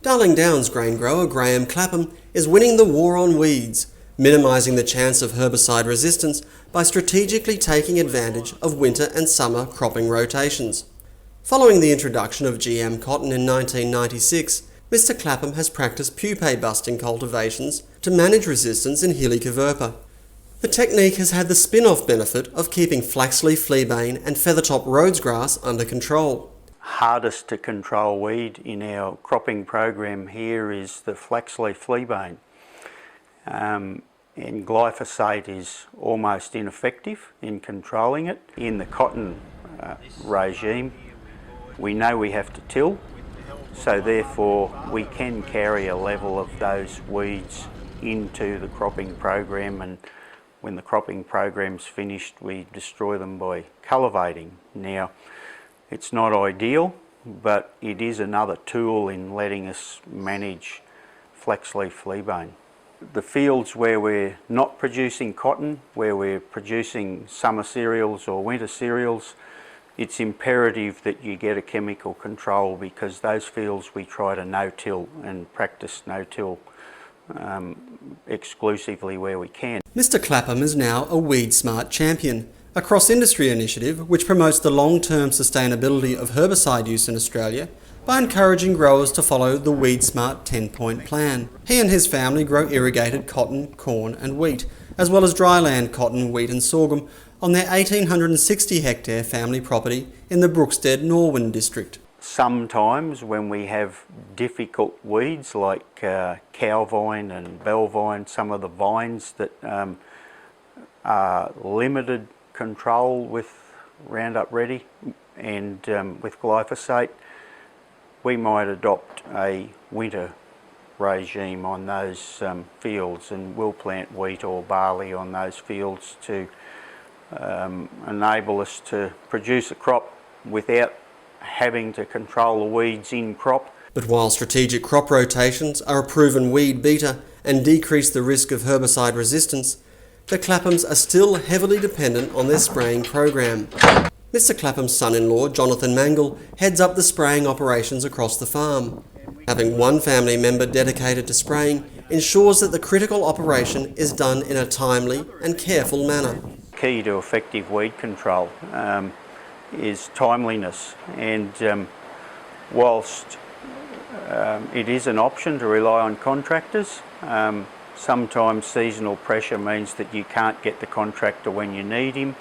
Darling Downs grain grower Graham Clapham is winning the war on weeds, minimising the chance of herbicide resistance by strategically taking advantage of winter and summer cropping rotations. Following the introduction of GM cotton in 1996, Mr Clapham has practiced pupae-busting cultivations to manage resistance in Helicobacter. The technique has had the spin-off benefit of keeping flaxleaf fleabane and feathertop Rhodes grass under control. Hardest to control weed in our cropping program here is the flaxleaf fleabane. And glyphosate is almost ineffective in controlling it. In the cotton regime, we know we have to till, so therefore we can carry a level of those weeds into the cropping program, and when the cropping program's finished we destroy them by cultivating. Now, it's not ideal, but it is another tool in letting us manage flaxleaf fleabane. The fields where we're not producing cotton, where we're producing summer cereals or winter cereals, it's imperative that you get a chemical control, because those fields we try to no-till and practice no-till exclusively where we can. Mr Clapham is now a WeedSmart champion, a cross-industry initiative which promotes the long-term sustainability of herbicide use in Australia by encouraging growers to follow the WeedSmart 10-point plan. He and his family grow irrigated cotton, corn and wheat, as well as dryland cotton, wheat and sorghum on their 1,860 hectare family property in the Brookstead Norwin district. Sometimes when we have difficult weeds like cow vine and bell vine, some of the vines that are limited control with Roundup Ready and with glyphosate, we might adopt a winter regime on those fields, and we'll plant wheat or barley on those fields to enable us to produce a crop without having to control the weeds in crop. But while strategic crop rotations are a proven weed beater and decrease the risk of herbicide resistance, the Claphams are still heavily dependent on their spraying program. Mr Clapham's son-in-law, Jonathan Mangle, heads up the spraying operations across the farm. Having one family member dedicated to spraying ensures that the critical operation is done in a timely and careful manner. Key to effective weed control is timeliness, and whilst it is an option to rely on contractors, sometimes seasonal pressure means that you can't get the contractor when you need him.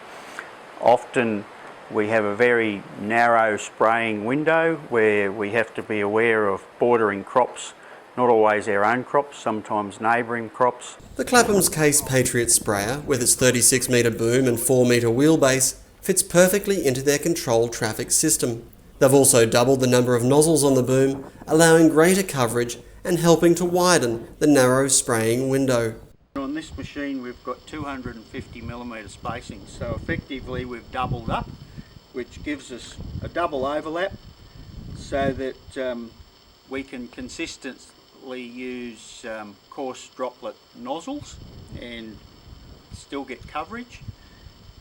Often we have a very narrow spraying window where we have to be aware of bordering crops, not always our own crops, sometimes neighbouring crops. The Clapham's Case Patriot sprayer, with its 36 metre boom and 4 metre wheelbase, fits perfectly into their controlled traffic system. They've also doubled the number of nozzles on the boom, allowing greater coverage and helping to widen the narrow spraying window. On this machine we've got 250mm spacing, so effectively we've doubled up, which gives us a double overlap so that we can consistently use coarse droplet nozzles and still get coverage,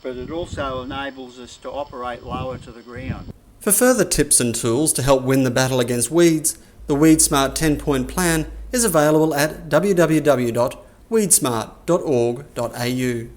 but it also enables us to operate lower to the ground. For further tips and tools to help win the battle against weeds, the WeedSmart 10-point plan is available at www.weedsmart.org.au.